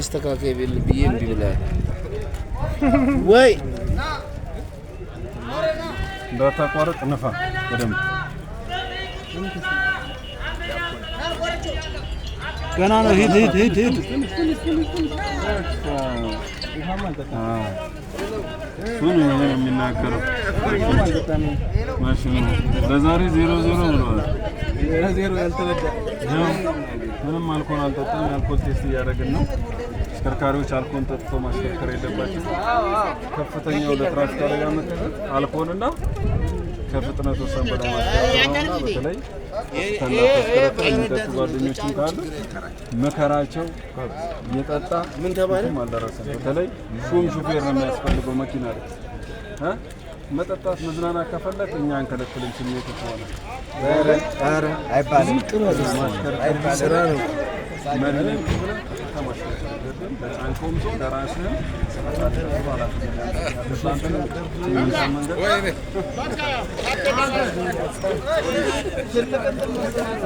استكاكي بالبيم بلا وي ده تقارق نفع بدم كان انا هيد شنو የሚናገረው ማሽኑ ለዛሬ 0-0 ብሏል 0-0 ያልተበዳ ምንም አልኮል አልጠጣም አልኮል ቴስት እያደረግን ነው ተሽከርካሪዎች አልኮል ጠጥቶ ማሽከርከር የለባቸው ከፍተኛው ለትራፊክ አደጋ መከሰት አልኮልና ከፍጥነት ወሰን በላይ ማሽከርከር በተለይ ተናፈስከረተ ጓደኞችን ካሉ መከራቸው የጠጣ ምን ተባለ ማልደረሰ በተለይ ሹፌር ነው የሚያስፈልገው መኪና ላይ መጠጣት መዝናናት ከፈለክ እኛ አንከለክልም ስሜት ይሆናል ኧረ አይባልም ጥሩ አይባልም ስራ ነው ማንንም ተማሽከርከር በጫንቆም ሰው ደራስን